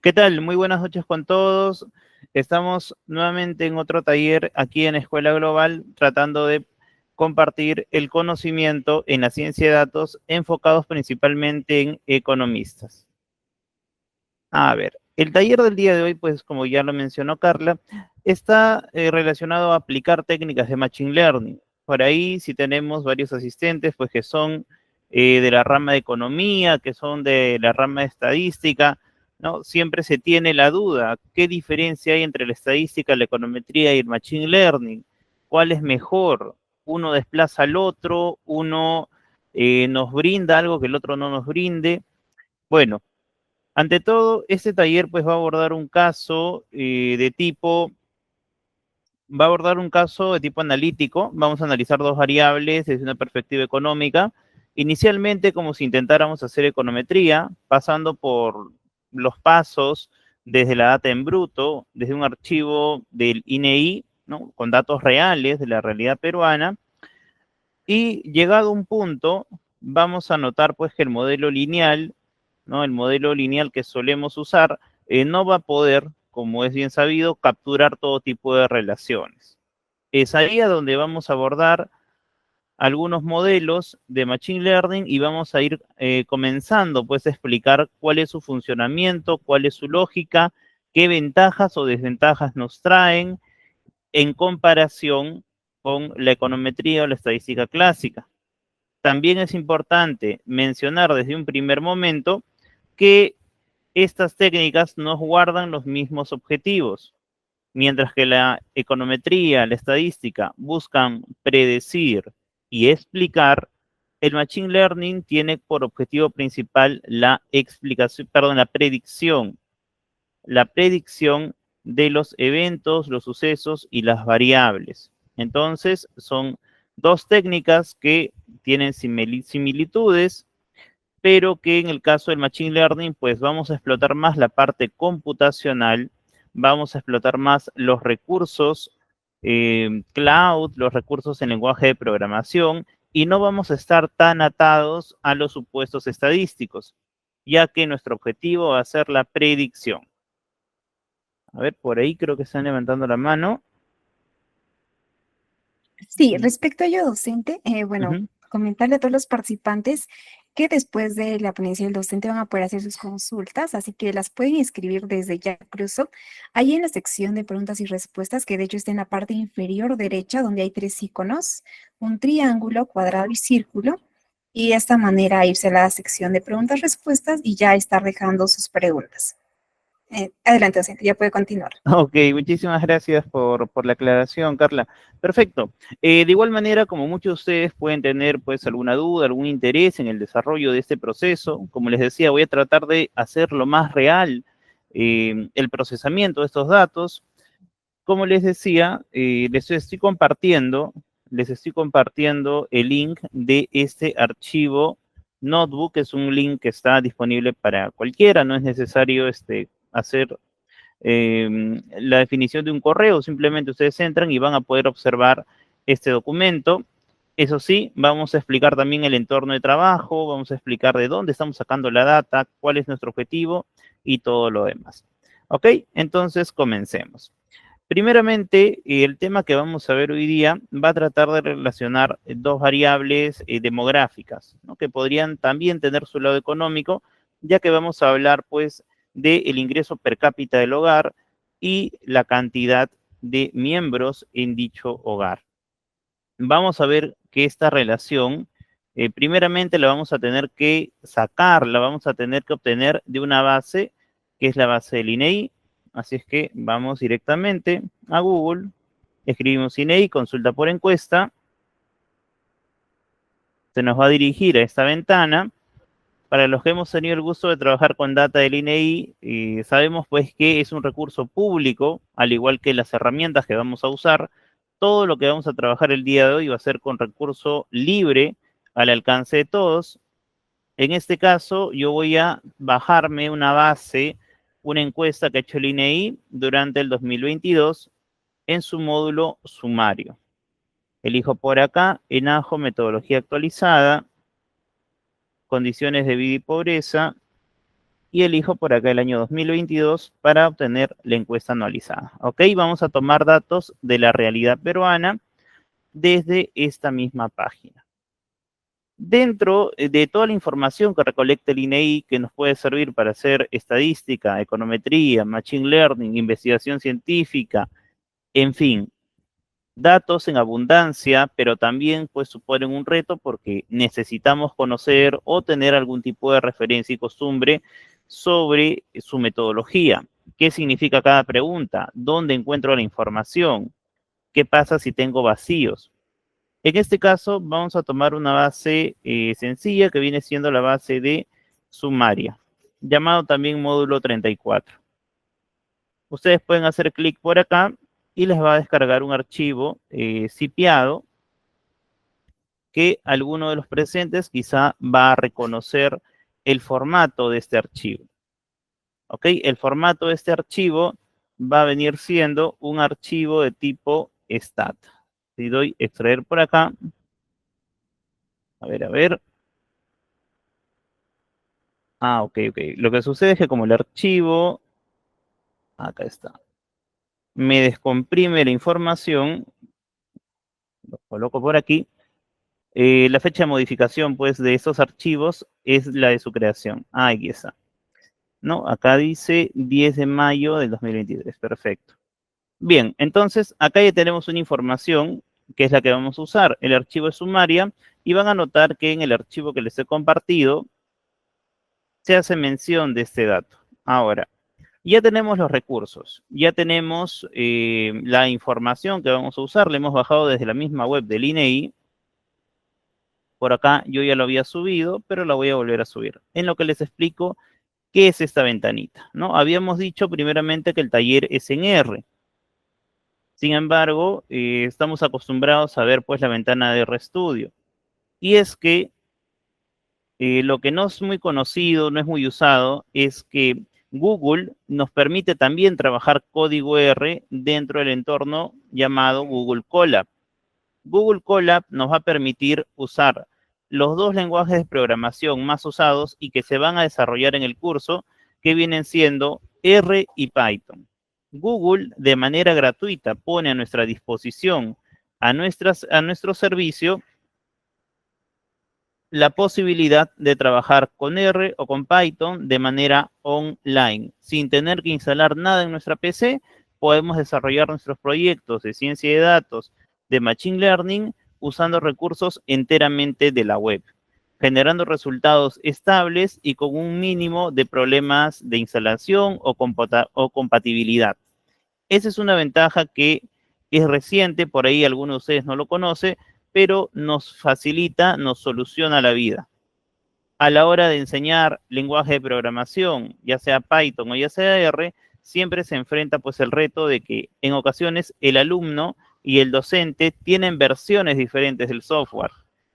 ¿Qué tal? Muy buenas noches con todos. Estamos nuevamente en otro taller aquí en Escuela Global tratando de compartir el conocimiento en la ciencia de datos enfocados principalmente en economistas. A ver, el taller del día de hoy, pues como ya lo mencionó Carla, está relacionado a aplicar técnicas de Machine Learning. Por ahí si tenemos varios asistentes, pues que son de la rama de economía, que son de la rama de estadística, ¿no? Siempre se tiene la duda, ¿qué diferencia hay entre la estadística, la econometría y el Machine Learning? ¿Cuál es mejor? Uno desplaza al otro, uno nos brinda algo que el otro no nos brinde. Bueno, ante todo, este taller pues va a abordar un caso va a abordar un caso de tipo analítico. Vamos a analizar dos variables desde una perspectiva económica. Inicialmente, como si intentáramos hacer econometría, pasando por los pasos desde la data en bruto, desde un archivo del INEI, ¿no? Con datos reales de la realidad peruana, y llegado a un punto, vamos a notar pues que el modelo lineal, ¿no? El modelo lineal que solemos usar no va a poder, como es bien sabido, capturar todo tipo de relaciones. Es ahí a donde vamos a abordar algunos modelos de Machine Learning y vamos a ir comenzando pues a explicar cuál es su funcionamiento, cuál es su lógica, qué ventajas o desventajas nos traen en comparación con la econometría o la estadística clásica. También es importante mencionar desde un primer momento que estas técnicas no guardan los mismos objetivos. Mientras que la econometría, la estadística buscan predecir y explicar, el machine learning tiene por objetivo principal la explicación, perdón, la predicción de los eventos, los sucesos y las variables. Entonces, son dos técnicas que tienen similitudes, pero que en el caso del Machine Learning, pues vamos a explotar más la parte computacional, vamos a explotar más los recursos cloud, los recursos en lenguaje de programación, y no vamos a estar tan atados a los supuestos estadísticos, ya que nuestro objetivo va a ser la predicción. A ver, por ahí creo que están levantando la mano. Sí, respecto a ello docente, Ujú. comentarle a todos los participantes que después de la ponencia del docente van a poder hacer sus consultas, así que las pueden escribir desde ya incluso ahí en la sección de preguntas y respuestas, que de hecho está en la parte inferior derecha, donde hay tres iconos, un triángulo, cuadrado y círculo, y de esta manera irse a la sección de preguntas-respuestas y ya estar dejando sus preguntas. Adelante, docente, ya puede continuar. Ok, muchísimas gracias por la aclaración, Carla. Perfecto. De igual manera, como muchos de ustedes pueden tener pues alguna duda, algún interés en el desarrollo de este proceso, como les decía, voy a tratar de hacer lo más real el procesamiento de estos datos. Como les decía, les estoy compartiendo el link de este archivo Notebook, que es un link que está disponible para cualquiera, no es necesario hacer la definición de un correo, simplemente ustedes entran y van a poder observar este documento. Eso sí, vamos a explicar también el entorno de trabajo, vamos a explicar de dónde estamos sacando la data, cuál es nuestro objetivo y todo lo demás. ¿Ok? Entonces, comencemos. Primeramente, el tema que vamos a ver hoy día va a tratar de relacionar dos variables demográficas, ¿no? Que podrían también tener su lado económico, ya que vamos a hablar pues del ingreso per cápita del hogar y la cantidad de miembros en dicho hogar. Vamos a ver que esta relación, primeramente la vamos a tener que sacar, la vamos a tener que obtener de una base, que es la base del INEI. Así es que vamos directamente a Google, escribimos INEI, consulta por encuesta, se nos va a dirigir a esta ventana. Para los que hemos tenido el gusto de trabajar con data del INEI, sabemos pues que es un recurso público, al igual que las herramientas que vamos a usar. Todo lo que vamos a trabajar el día de hoy va a ser con recurso libre al alcance de todos. En este caso, yo voy a bajarme una base, una encuesta que ha hecho el INEI durante el 2022 en su módulo sumario. Elijo por acá, ENAJO, metodología actualizada, condiciones de vida y pobreza, y elijo por acá el año 2022 para obtener la encuesta anualizada. ¿Ok? Vamos a tomar datos de la realidad peruana desde esta misma página. Dentro de toda la información que recolecta el INEI, que nos puede servir para hacer estadística, econometría, machine learning, investigación científica, en fin, datos en abundancia, pero también pues suponen un reto porque necesitamos conocer o tener algún tipo de referencia y costumbre sobre su metodología. ¿Qué significa cada pregunta? ¿Dónde encuentro la información? ¿Qué pasa si tengo vacíos? En este caso vamos a tomar una base sencilla que viene siendo la base de sumaria, llamado también módulo 34. Ustedes pueden hacer clic por acá y les va a descargar un archivo zipeado que alguno de los presentes quizá va a reconocer el formato de este archivo. ¿Ok? El formato de este archivo va a venir siendo un archivo de tipo stat. Si doy extraer por acá, a ver. Ah, ok. Lo que sucede es que como el archivo, acá está, me descomprime la información, lo coloco por aquí. La fecha de modificación, pues, de esos archivos es la de su creación. Ah, aquí está. No, acá dice 10 de mayo del 2023. Perfecto. Bien, entonces acá ya tenemos una información que es la que vamos a usar. El archivo es sumaria y van a notar que en el archivo que les he compartido se hace mención de este dato. Ahora, ya tenemos los recursos, ya tenemos la información que vamos a usar, la hemos bajado desde la misma web del INEI. Por acá yo ya lo había subido, pero la voy a volver a subir. En lo que les explico qué es esta ventanita, ¿no? Habíamos dicho primeramente que el taller es en R. Sin embargo, estamos acostumbrados a ver pues la ventana de RStudio. Y es que lo que no es muy conocido, no es muy usado, es que Google nos permite también trabajar código R dentro del entorno llamado Google Colab. Google Colab nos va a permitir usar los dos lenguajes de programación más usados y que se van a desarrollar en el curso, que vienen siendo R y Python. Google, de manera gratuita, pone a nuestra disposición, a nuestro servicio, la posibilidad de trabajar con R o con Python de manera online. Sin tener que instalar nada en nuestra PC, podemos desarrollar nuestros proyectos de ciencia de datos, de Machine Learning, usando recursos enteramente de la web, generando resultados estables y con un mínimo de problemas de instalación o compatibilidad. Esa es una ventaja que es reciente, por ahí algunos de ustedes no lo conocen, pero nos facilita, nos soluciona la vida. A la hora de enseñar lenguaje de programación, ya sea Python o ya sea R, siempre se enfrenta pues el reto de que en ocasiones el alumno y el docente tienen versiones diferentes del software.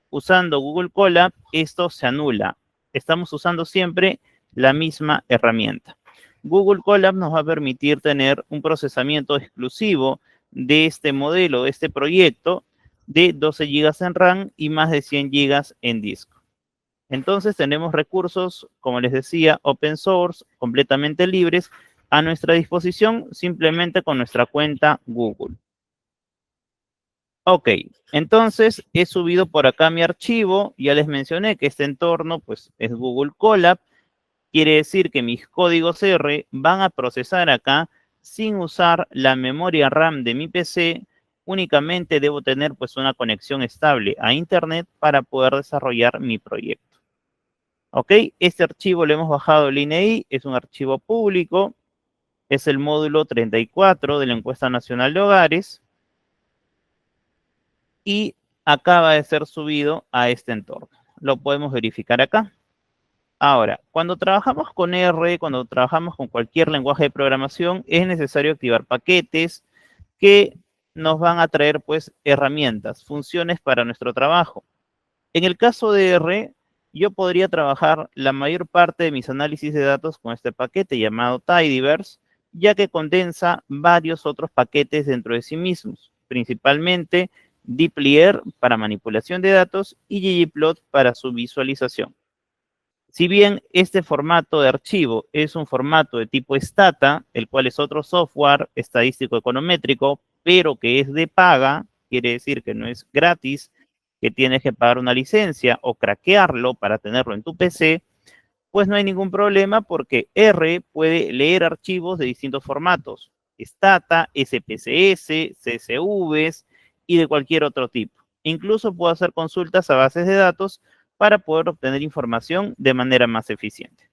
Usando Google Colab, esto se anula. Estamos usando siempre la misma herramienta. Google Colab nos va a permitir tener un procesamiento exclusivo de este modelo, de este proyecto, de 12 GB en RAM y más de 100 GB en disco. Entonces tenemos recursos, como les decía, open source, completamente libres, a nuestra disposición simplemente con nuestra cuenta Google. Ok, entonces he subido por acá mi archivo, ya les mencioné que este entorno pues es Google Colab, quiere decir que mis códigos R van a procesar acá sin usar la memoria RAM de mi PC, únicamente debo tener pues una conexión estable a internet para poder desarrollar mi proyecto. Ok, este archivo lo hemos bajado del INEI, es un archivo público, es el módulo 34 de la encuesta nacional de hogares y acaba de ser subido a este entorno. Lo podemos verificar acá. Ahora, cuando trabajamos con R, cuando trabajamos con cualquier lenguaje de programación, es necesario activar paquetes que nos van a traer pues herramientas, funciones para nuestro trabajo. En el caso de R, yo podría trabajar la mayor parte de mis análisis de datos con este paquete llamado Tidyverse, ya que condensa varios otros paquetes dentro de sí mismos, principalmente dplyr para manipulación de datos y ggplot para su visualización. Si bien este formato de archivo es un formato de tipo Stata, el cual es otro software estadístico econométrico, pero que es de paga, quiere decir que no es gratis, que tienes que pagar una licencia o craquearlo para tenerlo en tu PC, pues no hay ningún problema porque R puede leer archivos de distintos formatos, Stata, SPSS, CSVs y de cualquier otro tipo. Incluso puedo hacer consultas a bases de datos para poder obtener información de manera más eficiente.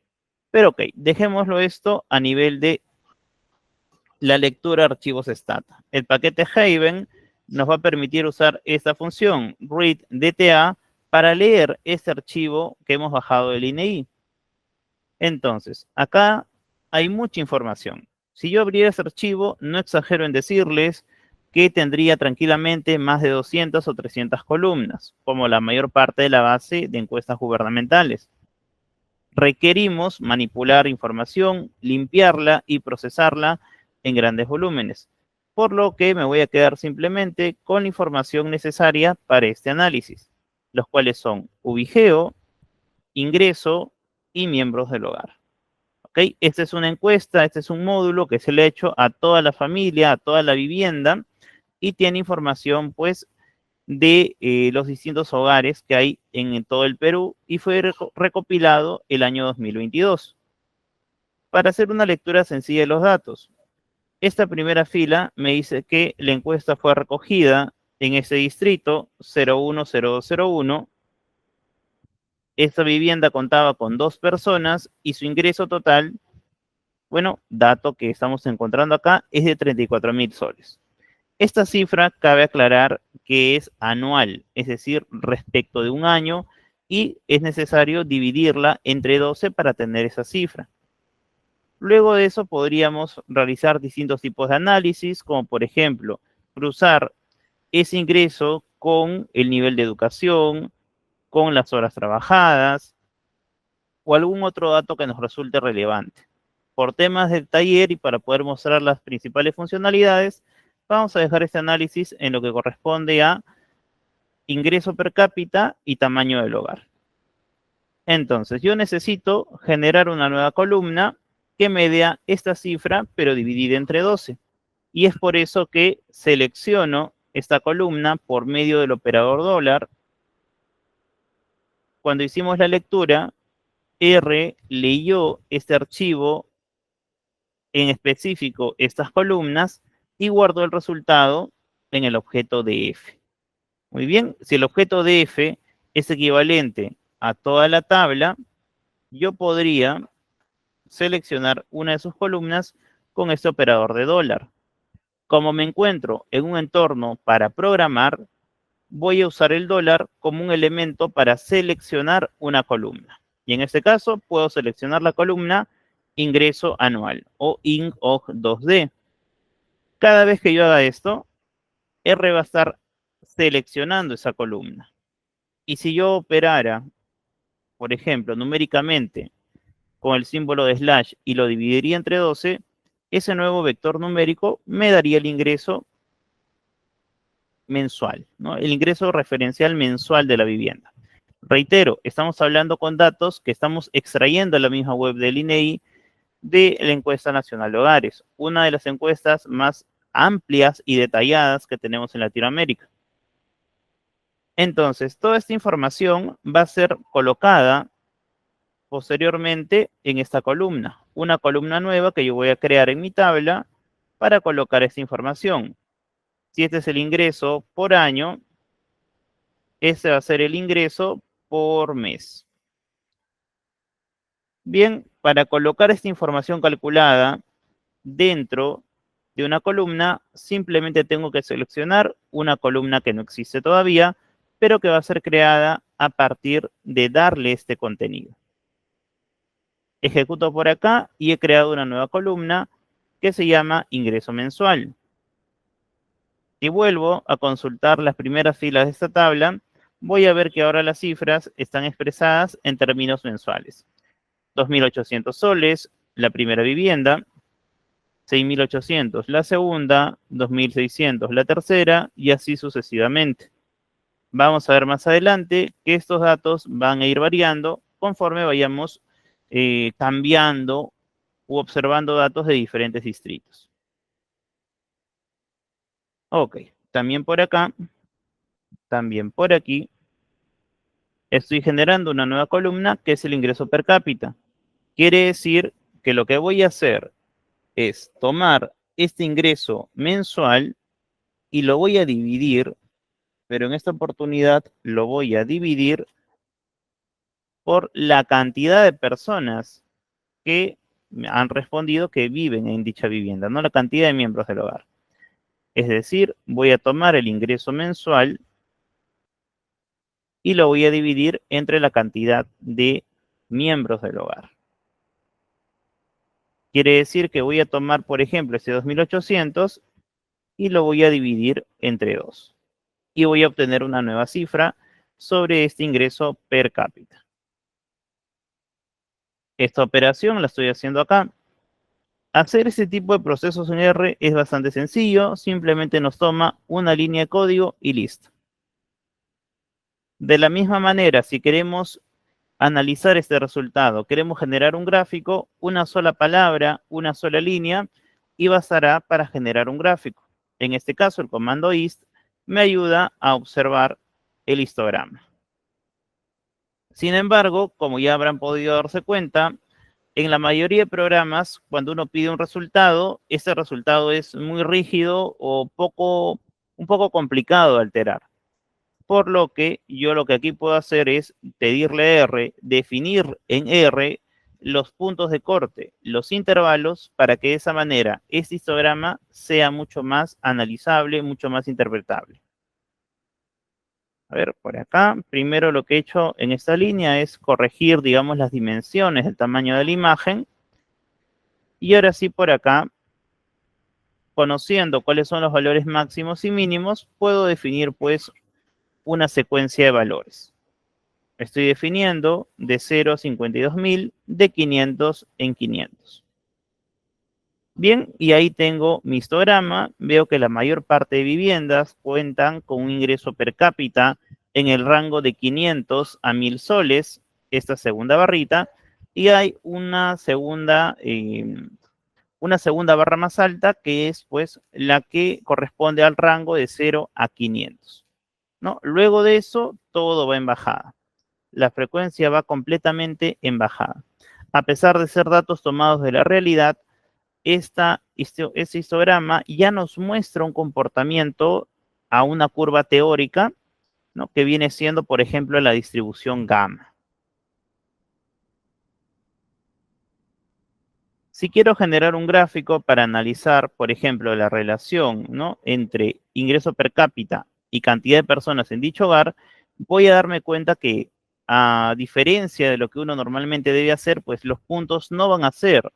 Pero ok, dejémoslo esto a nivel de la lectura de archivos Stata. El paquete Haven nos va a permitir usar esta función read DTA para leer este archivo que hemos bajado del INEI. Entonces, acá hay mucha información. Si yo abriera ese archivo, no exagero en decirles que tendría tranquilamente más de 200 o 300 columnas, como la mayor parte de la base de encuestas gubernamentales. Requerimos manipular información, limpiarla y procesarla en grandes volúmenes, por lo que me voy a quedar simplemente con la información necesaria para este análisis, los cuales son ubigeo, ingreso y miembros del hogar. ¿Ok? Esta es una encuesta, este es un módulo que se le ha hecho a toda la familia, a toda la vivienda y tiene información pues de los distintos hogares que hay en todo el Perú y fue recopilado el año 2022. Para hacer una lectura sencilla de los datos, esta primera fila me dice que la encuesta fue recogida en ese distrito 010201. Esta vivienda contaba con 2 personas y su ingreso total, bueno, dato que estamos encontrando acá, es de 34.000 soles. Esta cifra cabe aclarar que es anual, es decir, respecto de un año, y es necesario dividirla entre 12 para tener esa cifra. Luego de eso podríamos realizar distintos tipos de análisis, como por ejemplo, cruzar ese ingreso con el nivel de educación, con las horas trabajadas o algún otro dato que nos resulte relevante. Por temas del taller y para poder mostrar las principales funcionalidades, vamos a dejar este análisis en lo que corresponde a ingreso per cápita y tamaño del hogar. Entonces, yo necesito generar una nueva columna que me dé esta cifra, pero dividida entre 12. Y es por eso que selecciono esta columna por medio del operador dólar. Cuando hicimos la lectura, R leyó este archivo, en específico estas columnas, y guardó el resultado en el objeto df. Muy bien, si el objeto df es equivalente a toda la tabla, yo podría seleccionar una de sus columnas con este operador de dólar. Como me encuentro en un entorno para programar, voy a usar el dólar como un elemento para seleccionar una columna. Y en este caso puedo seleccionar la columna ingreso anual o INOG 2D. Cada vez que yo haga esto, R va a estar seleccionando esa columna. Y si yo operara, por ejemplo, numéricamente con el símbolo de slash y lo dividiría entre 12, ese nuevo vector numérico me daría el ingreso mensual, ¿no? El ingreso referencial mensual de la vivienda. Reitero, estamos hablando con datos que estamos extrayendo en la misma web del INEI de la encuesta nacional de hogares, una de las encuestas más amplias y detalladas que tenemos en Latinoamérica. Entonces, toda esta información va a ser colocada posteriormente en esta columna, una columna nueva que yo voy a crear en mi tabla para colocar esta información. Si este es el ingreso por año, este va a ser el ingreso por mes. Bien, para colocar esta información calculada dentro de una columna, simplemente tengo que seleccionar una columna que no existe todavía, pero que va a ser creada a partir de darle este contenido. Ejecuto por acá y he creado una nueva columna que se llama ingreso mensual. Si vuelvo a consultar las primeras filas de esta tabla, voy a ver que ahora las cifras están expresadas en términos mensuales. 2.800 soles, la primera vivienda, 6.800 la segunda, 2.600 la tercera y así sucesivamente. Vamos a ver más adelante que estos datos van a ir variando conforme vayamos cambiando u observando datos de diferentes distritos. Ok, también por acá, también por aquí, estoy generando una nueva columna que es el ingreso per cápita. Quiere decir que lo que voy a hacer es tomar este ingreso mensual y lo voy a dividir, pero en esta oportunidad lo voy a dividir por la cantidad de personas que han respondido que viven en dicha vivienda, no la cantidad de miembros del hogar. Es decir, voy a tomar el ingreso mensual y lo voy a dividir entre la cantidad de miembros del hogar. Quiere decir que voy a tomar, por ejemplo, ese 2.800 y lo voy a dividir entre 2. Y voy a obtener una nueva cifra sobre este ingreso per cápita. Esta operación la estoy haciendo acá. Hacer ese tipo de procesos en R es bastante sencillo. Simplemente nos toma una línea de código y listo. De la misma manera, si queremos analizar este resultado, queremos generar un gráfico, una sola palabra, una sola línea, y bastará para generar un gráfico. En este caso, el comando hist me ayuda a observar el histograma. Sin embargo, como ya habrán podido darse cuenta, en la mayoría de programas, cuando uno pide un resultado, ese resultado es muy rígido o un poco complicado de alterar. Por lo que yo lo que aquí puedo hacer es pedirle a R, definir en R los puntos de corte, los intervalos, para que de esa manera este histograma sea mucho más analizable, mucho más interpretable. A ver, por acá, primero lo que he hecho en esta línea es corregir, digamos, las dimensiones del tamaño de la imagen. Y ahora sí, por acá, conociendo cuáles son los valores máximos y mínimos, puedo definir, pues, una secuencia de valores. Estoy definiendo de 0 a 52.000, de 500 en 500. Bien, y ahí tengo mi histograma. Veo que la mayor parte de viviendas cuentan con un ingreso per cápita en el rango de 500 a 1.000 soles, esta segunda barrita, y hay una segunda barra más alta que es pues la que corresponde al rango de 0 a 500. ¿No? Luego de eso, todo va en bajada. La frecuencia va completamente en bajada. A pesar de ser datos tomados de la realidad, este histograma ya nos muestra un comportamiento a una curva teórica, ¿no? Que viene siendo, por ejemplo, la distribución gamma. Si quiero generar un gráfico para analizar, por ejemplo, la relación, ¿no?, entre ingreso per cápita y cantidad de personas en dicho hogar, voy a darme cuenta que, a diferencia de lo que uno normalmente debe hacer, pues los puntos no van a ser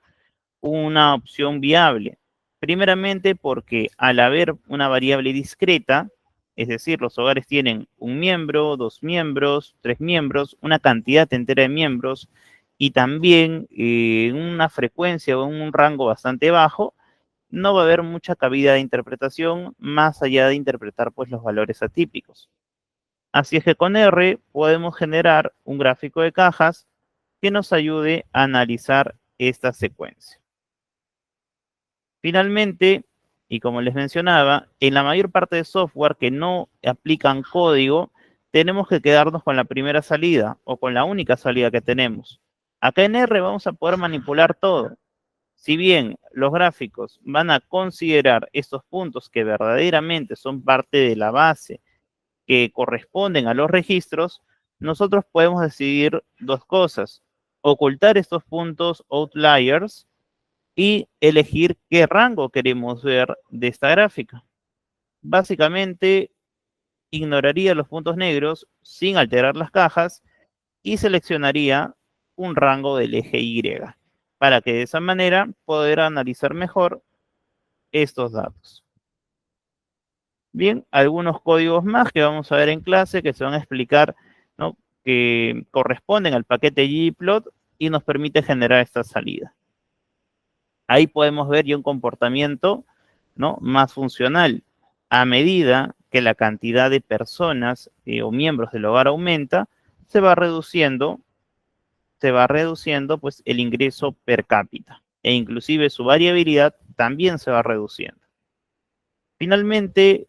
una opción viable. Primeramente porque al haber una variable discreta, es decir, los hogares tienen un miembro, 2 miembros, 3 miembros, una cantidad entera de miembros y también una frecuencia o un rango bastante bajo, no va a haber mucha cabida de interpretación más allá de interpretar pues los valores atípicos. Así es que con R podemos generar un gráfico de cajas que nos ayude a analizar esta secuencia. Finalmente, y como les mencionaba, en la mayor parte de software que no aplican código, tenemos que quedarnos con la primera salida o con la única salida que tenemos. Acá en R vamos a poder manipular todo. Si bien los gráficos van a considerar estos puntos que verdaderamente son parte de la base, que corresponden a los registros, nosotros podemos decidir dos cosas: ocultar estos puntos outliers y elegir qué rango queremos ver de esta gráfica. Básicamente, ignoraría los puntos negros sin alterar las cajas y seleccionaría un rango del eje Y, para que de esa manera poder analizar mejor estos datos. Bien, algunos códigos más que vamos a ver en clase que se van a explicar, ¿no?, que corresponden al paquete ggplot y nos permite generar esta salida. Ahí podemos ver ya un comportamiento, ¿no?, más funcional. A medida que la cantidad de personas o miembros del hogar aumenta, se va reduciendo se va reduciendo pues el ingreso per cápita e inclusive su variabilidad también se va reduciendo. Finalmente,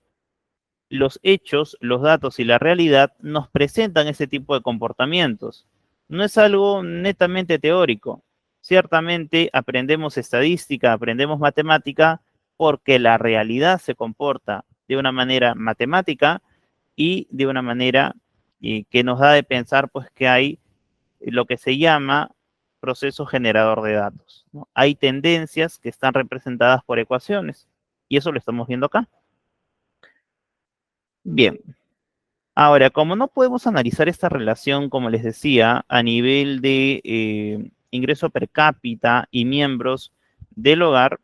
los hechos, los datos y la realidad nos presentan ese tipo de comportamientos. No es algo netamente teórico. Ciertamente aprendemos estadística, aprendemos matemática, porque la realidad se comporta de una manera matemática y de una manera que nos da de pensar pues que hay lo que se llama proceso generador de datos, ¿no? Hay tendencias que están representadas por ecuaciones y eso lo estamos viendo acá. Bien, ahora, como no podemos analizar esta relación, como les decía, a nivel de ingreso per cápita y miembros del hogar,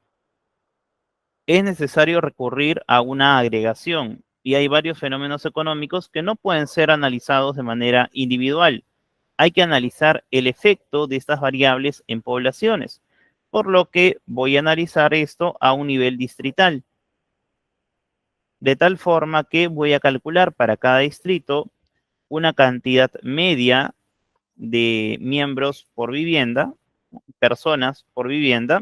es necesario recurrir a una agregación y hay varios fenómenos económicos que no pueden ser analizados de manera individual. Hay que analizar el efecto de estas variables en poblaciones, por lo que voy a analizar esto a un nivel distrital, de tal forma que voy a calcular para cada distrito una cantidad media de miembros por vivienda, personas por vivienda,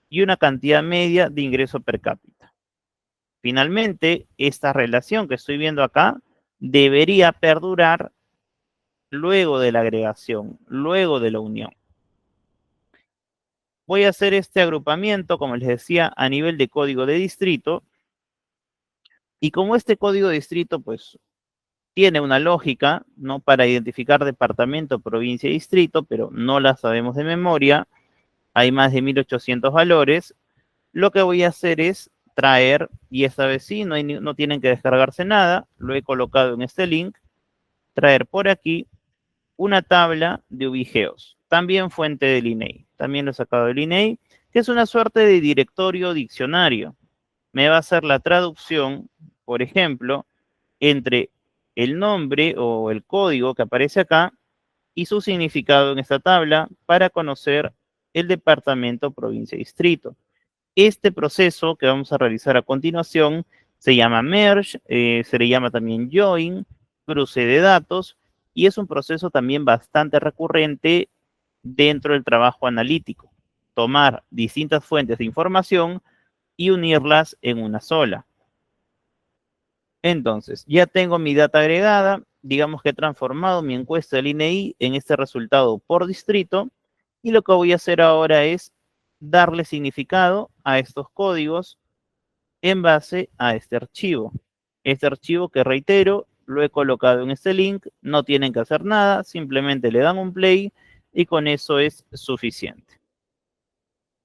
y una cantidad media de ingreso per cápita. Finalmente, esta relación que estoy viendo acá debería perdurar luego de la agregación, luego de la unión. Voy a hacer este agrupamiento, como les decía, a nivel de código de distrito. Y como este código de distrito, pues, tiene una lógica, ¿no? Para identificar departamento, provincia y distrito, pero no la sabemos de memoria. Hay más de 1800 valores. Lo que voy a hacer es traer, y esta vez sí, no tienen que descargarse nada. Lo he colocado en este link. Traer por aquí una tabla de ubigeos, también fuente del INEI, también lo he sacado del INEI, que es una suerte de directorio diccionario. Me va a hacer la traducción, por ejemplo, entre el nombre o el código que aparece acá y su significado en esta tabla para conocer el departamento, provincia y distrito. Este proceso que vamos a realizar a continuación se llama merge, se le llama también join, cruce de datos, y es un proceso también bastante recurrente dentro del trabajo analítico. Tomar distintas fuentes de información y unirlas en una sola. Entonces, ya tengo mi data agregada, digamos que he transformado mi encuesta del INEI en este resultado por distrito, y lo que voy a hacer ahora es darle significado a estos códigos en base a este archivo. Este archivo que reitero, lo he colocado en este link, no tienen que hacer nada, simplemente le dan un play y con eso es suficiente.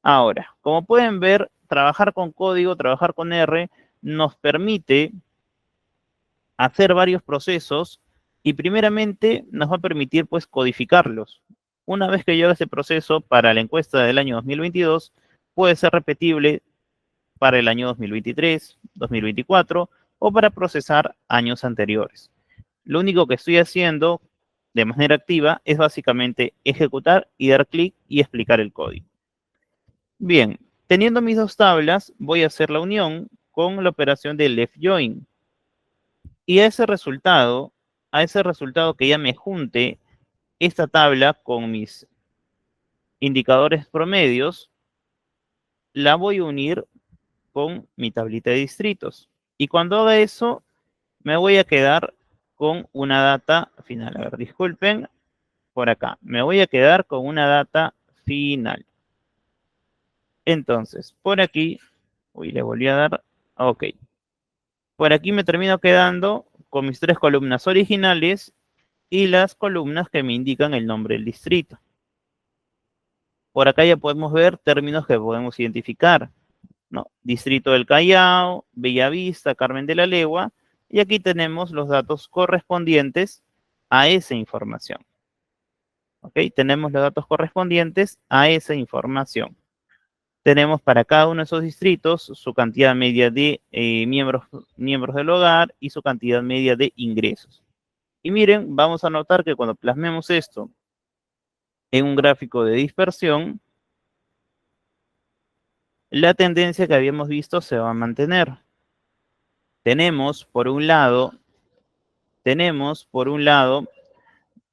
Ahora, como pueden ver, trabajar con código, trabajar con R, nos permite hacer varios procesos y primeramente nos va a permitir pues codificarlos. Una vez que yo haga ese proceso para la encuesta del año 2022, puede ser repetible para el año 2023, 2024 o para procesar años anteriores. Lo único que estoy haciendo de manera activa es básicamente ejecutar y dar clic y explicar el código. Bien, teniendo mis dos tablas, voy a hacer la unión con la operación de left join. Y a ese resultado que ya me junte esta tabla con mis indicadores promedios, la voy a unir con mi tablita de distritos. Y cuando haga eso, me voy a quedar con una data final. A ver, disculpen, por acá. Me voy a quedar con una data final. Entonces, por aquí, uy, le volví a dar, ok. Por aquí me termino quedando con mis tres columnas originales y las columnas que me indican el nombre del distrito. Por acá ya podemos ver términos que podemos identificar, ¿no? Distrito del Callao, Bellavista, Carmen de la Legua, y aquí tenemos los datos correspondientes a esa información. ¿Ok? Tenemos los datos correspondientes a esa información. Tenemos para cada uno de esos distritos su cantidad media de miembros del hogar y su cantidad media de ingresos. Y miren, vamos a notar que cuando plasmemos esto en un gráfico de dispersión, la tendencia que habíamos visto se va a mantener. Tenemos, por un lado,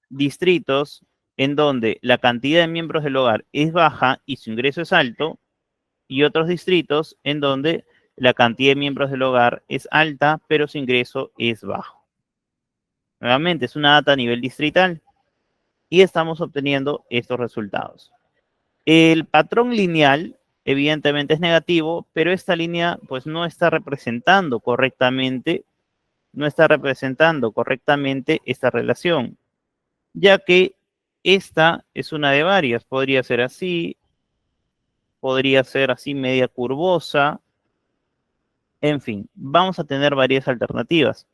distritos en donde la cantidad de miembros del hogar es baja y su ingreso es alto, y otros distritos en donde la cantidad de miembros del hogar es alta, pero su ingreso es bajo. Nuevamente, es una data a nivel distrital y estamos obteniendo estos resultados. El patrón lineal, evidentemente, es negativo, pero esta línea pues no está representando correctamente, esta relación, ya que esta es una de varias. Podría ser así media curvosa. En fin, vamos a tener varias alternativas.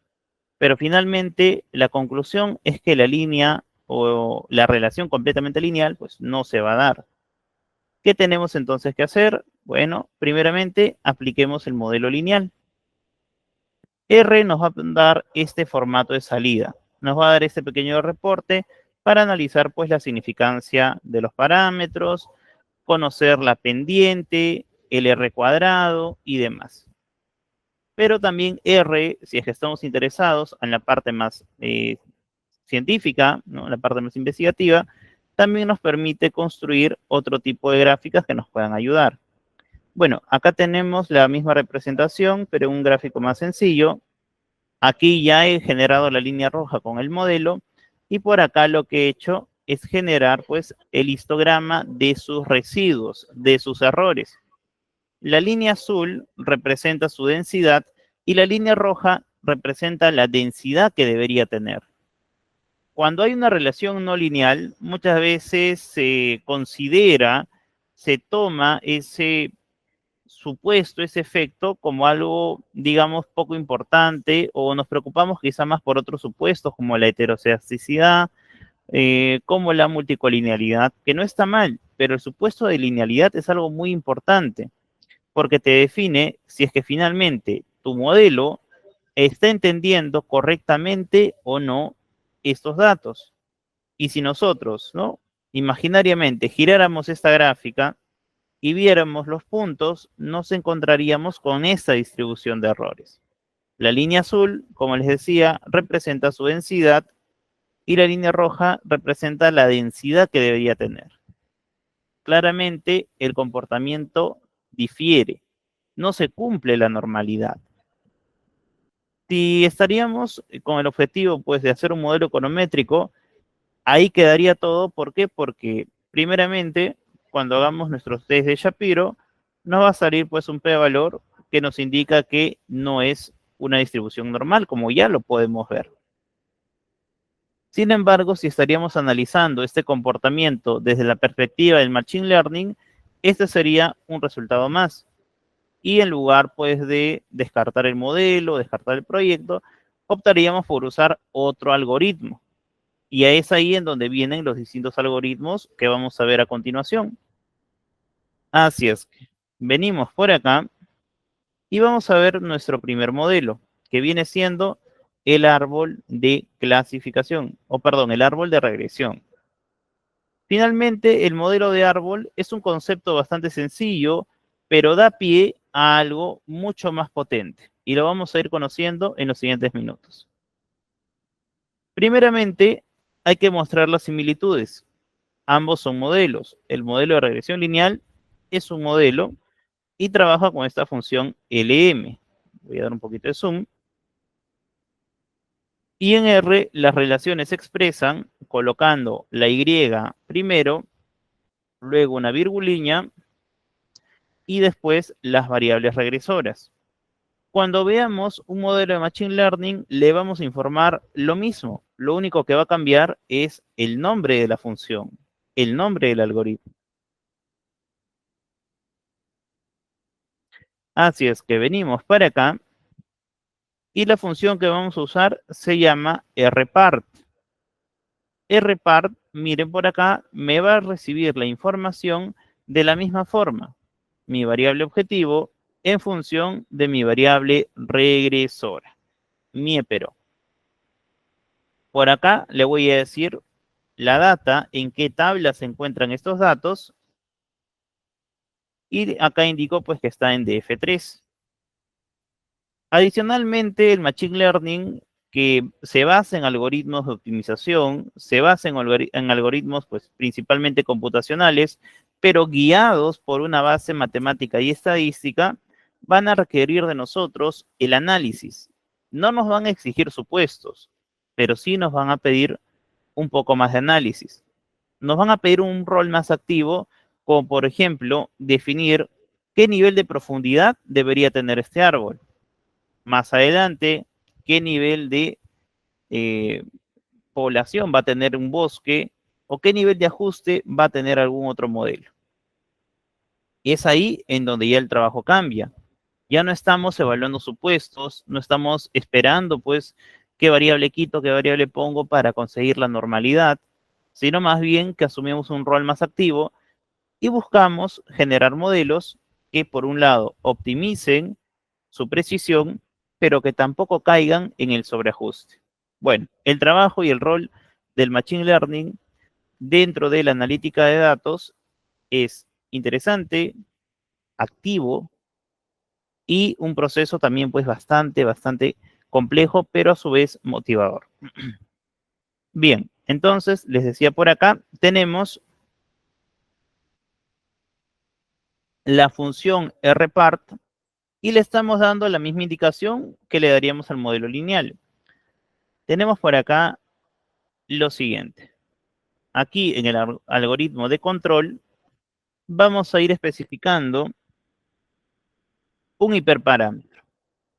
Pero finalmente la conclusión es que la línea o la relación completamente lineal pues no se va a dar. ¿Qué tenemos entonces que hacer? Bueno, primeramente apliquemos el modelo lineal. R nos va a dar este formato de salida. Nos va a dar este pequeño reporte para analizar pues la significancia de los parámetros, conocer la pendiente, el R cuadrado y demás. Pero también R, si es que estamos interesados en la parte más científica, ¿no? La parte más investigativa, también nos permite construir otro tipo de gráficas que nos puedan ayudar. Bueno, acá tenemos la misma representación, pero en un gráfico más sencillo. Aquí ya he generado la línea roja con el modelo y por acá lo que he hecho es generar pues el histograma de sus residuos, de sus errores. La línea azul representa su densidad y la línea roja representa la densidad que debería tener. Cuando hay una relación no lineal, muchas veces se considera, se toma ese supuesto, ese efecto, como algo, digamos, poco importante, o nos preocupamos quizá más por otros supuestos, como la heteroscedasticidad, como la multicolinealidad, que no está mal, pero el supuesto de linealidad es algo muy importante, porque te define si es que finalmente tu modelo está entendiendo correctamente o no estos datos. Y si nosotros, ¿no? Imaginariamente giráramos esta gráfica y viéramos los puntos, nos encontraríamos con esta distribución de errores. La línea azul, como les decía, representa su densidad y la línea roja representa la densidad que debería tener. Claramente, el comportamiento difiere, no se cumple la normalidad. Si estaríamos con el objetivo pues, de hacer un modelo econométrico, ahí quedaría todo. ¿Por qué? Porque primeramente, cuando hagamos nuestros test de Shapiro, nos va a salir pues un p-valor que nos indica que no es una distribución normal, como ya lo podemos ver. Sin embargo, si estaríamos analizando este comportamiento desde la perspectiva del Machine Learning, este sería un resultado más. Y en lugar pues de descartar el modelo, descartar el proyecto, optaríamos por usar otro algoritmo. Y es ahí en donde vienen los distintos algoritmos que vamos a ver a continuación. Así es, venimos por acá y vamos a ver nuestro primer modelo, que viene siendo el árbol de clasificación, o perdón, el árbol de regresión. Finalmente, el modelo de árbol es un concepto bastante sencillo, pero da pie a algo mucho más potente. Y lo vamos a ir conociendo en los siguientes minutos. Primeramente, hay que mostrar las similitudes. Ambos son modelos. El modelo de regresión lineal es un modelo y trabaja con esta función LM. Voy a dar un poquito de zoom. Y en R las relaciones se expresan colocando la Y primero, luego una virguliña y después las variables regresoras. Cuando veamos un modelo de Machine Learning, le vamos a informar lo mismo. Lo único que va a cambiar es el nombre de la función, el nombre del algoritmo. Así es que venimos para acá y la función que vamos a usar se llama rpart. Rpart, miren por acá, me va a recibir la información de la misma forma. Mi variable objetivo en función de mi variable regresora, mi epero. Por acá le voy a decir la data, en qué tabla se encuentran estos datos. Y acá indico pues que está en DF3. Adicionalmente, el Machine Learning que se basa en algoritmos de optimización, se basa en algoritmos pues, principalmente computacionales, pero guiados por una base matemática y estadística, van a requerir de nosotros el análisis. No nos van a exigir supuestos, pero sí nos van a pedir un poco más de análisis. Nos van a pedir un rol más activo, como por ejemplo, definir qué nivel de profundidad debería tener este árbol. Más adelante, qué nivel de población va a tener un bosque o qué nivel de ajuste va a tener algún otro modelo. Y es ahí en donde ya el trabajo cambia. Ya no estamos evaluando supuestos, no estamos esperando pues qué variable quito, qué variable pongo para conseguir la normalidad, sino más bien que asumimos un rol más activo y buscamos generar modelos que por un lado optimicen su precisión, pero que tampoco caigan en el sobreajuste. Bueno, el trabajo y el rol del Machine Learning dentro de la analítica de datos es interesante, activo y un proceso también pues bastante complejo, pero a su vez motivador. Bien, entonces les decía por acá, tenemos la función rpart y le estamos dando la misma indicación que le daríamos al modelo lineal. Tenemos por acá lo siguiente. Aquí en el algoritmo de control vamos a ir especificando un hiperparámetro,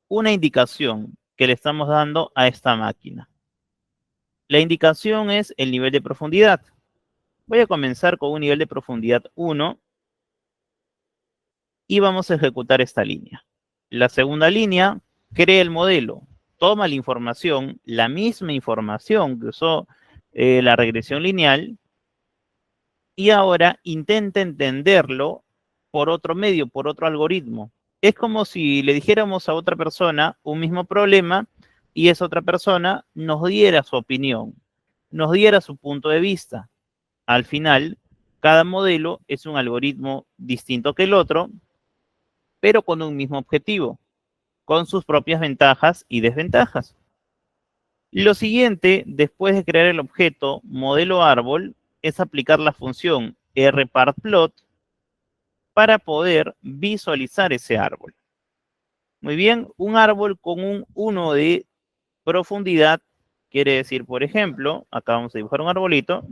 una indicación que le estamos dando a esta máquina. La indicación es el nivel de profundidad. Voy a comenzar con un nivel de profundidad 1 y vamos a ejecutar esta línea. La segunda línea crea el modelo, toma la información, la misma información que usó la regresión lineal, y ahora intenta entenderlo por otro medio, por otro algoritmo. Es como si le dijéramos a otra persona un mismo problema y esa otra persona nos diera su opinión, nos diera su punto de vista. Al final, cada modelo es un algoritmo distinto que el otro, pero con un mismo objetivo, con sus propias ventajas y desventajas. Lo siguiente, después de crear el objeto modelo árbol, es aplicar la función rpartplot para poder visualizar ese árbol. Muy bien, un árbol con un 1 de profundidad quiere decir, por ejemplo, acá vamos a dibujar un arbolito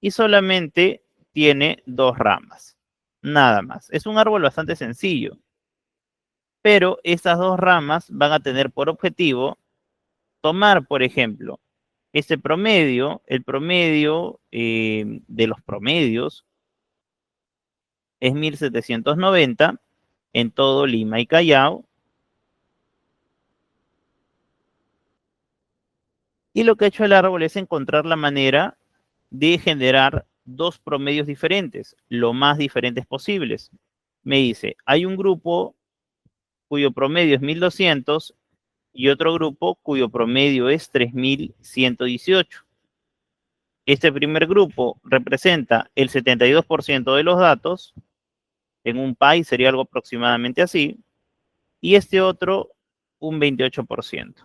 y solamente tiene 2 ramas, nada más. Es un árbol bastante sencillo, pero estas 2 ramas van a tener por objetivo tomar, por ejemplo, este promedio, el promedio de los promedios es 1790 en todo Lima y Callao. Y lo que ha hecho el árbol es encontrar la manera de generar 2 promedios diferentes, lo más diferentes posibles. Me dice, hay un grupo cuyo promedio es 1200 y otro grupo cuyo promedio es 3118. Este primer grupo representa el 72% de los datos, en un PAI sería algo aproximadamente así, y este otro un 28%.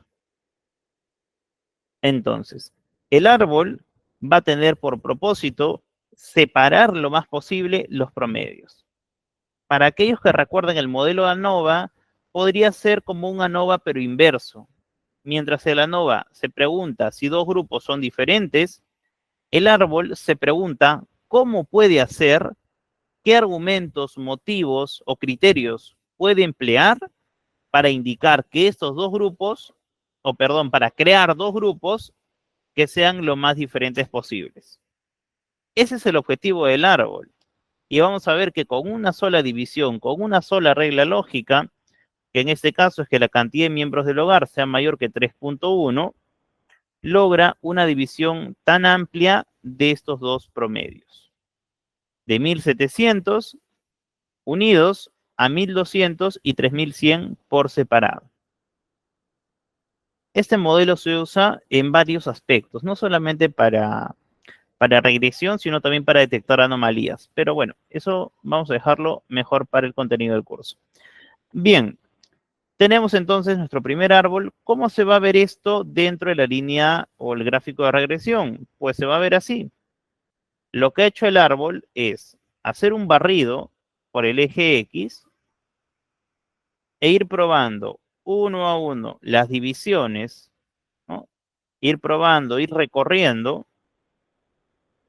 Entonces, el árbol va a tener por propósito separar lo más posible los promedios. Para aquellos que recuerden el modelo de ANOVA, podría ser como un ANOVA pero inverso. Mientras el ANOVA se pregunta si 2 grupos son diferentes, el árbol se pregunta cómo puede hacer, qué argumentos, motivos o criterios puede emplear para indicar que estos 2 grupos, o perdón, para crear 2 grupos que sean lo más diferentes posibles. Ese es el objetivo del árbol. Y vamos a ver que con una sola división, con una sola regla lógica, que en este caso es que la cantidad de miembros del hogar sea mayor que 3.1, logra una división tan amplia de estos 2 promedios. De 1700 unidos a 1200 y 3100 por separado. Este modelo se usa en varios aspectos, no solamente para regresión, sino también para detectar anomalías. Pero bueno, eso vamos a dejarlo mejor para el contenido del curso. Bien, Tenemos entonces nuestro primer árbol. ¿Cómo se va a ver esto dentro de la línea o el gráfico de regresión? Pues se va a ver así. Lo que ha hecho el árbol es hacer un barrido por el eje X e ir probando uno a uno las divisiones, ¿no? Ir probando, ir recorriendo,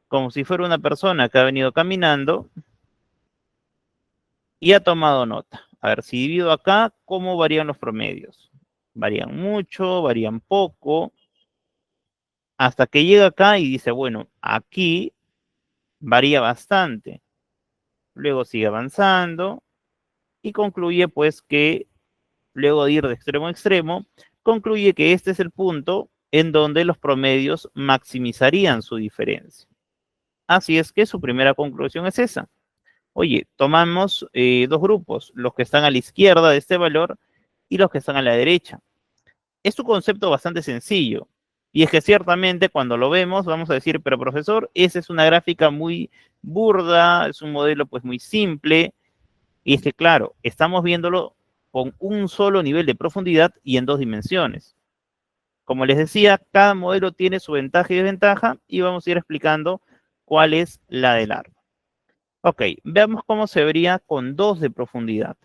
como si fuera una persona que ha venido caminando y ha tomado nota. A ver, si divido acá, ¿cómo varían los promedios? Varían mucho, varían poco, hasta que llega acá y dice, bueno, aquí varía bastante. Luego sigue avanzando y concluye pues que luego de ir de extremo a extremo, concluye que este es el punto en donde los promedios maximizarían su diferencia. Así es que su primera conclusión es esa. Oye, tomamos dos grupos, los que están a la izquierda de este valor y los que están a la derecha. Es un concepto bastante sencillo. Y es que ciertamente cuando lo vemos vamos a decir, pero profesor, esa es una gráfica muy burda, es un modelo pues muy simple. Y es que claro, estamos viéndolo con un solo nivel de profundidad y en dos dimensiones. Como les decía, cada modelo tiene su ventaja y desventaja y vamos a ir explicando cuál es la del árbol. Ok, veamos cómo se vería con 2 de profundidad.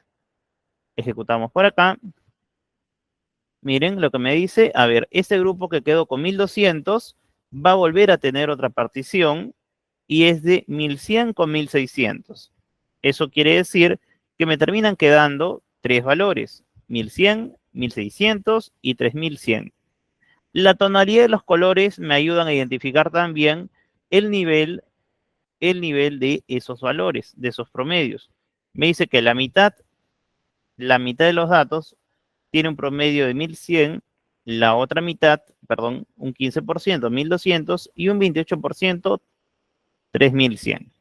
Ejecutamos por acá. Miren lo que me dice. A ver, este grupo que quedó con 1200 va a volver a tener otra partición y es de 1100 con 1600. Eso quiere decir que me terminan quedando 3 valores, 1100, 1600 y 3100. La tonalidad de los colores me ayudan a identificar también el nivel de esos valores, de esos promedios. Me dice que la mitad de los datos tiene un promedio de 1100, la otra mitad, perdón, un 15%, 1200 y un 28%, 3100.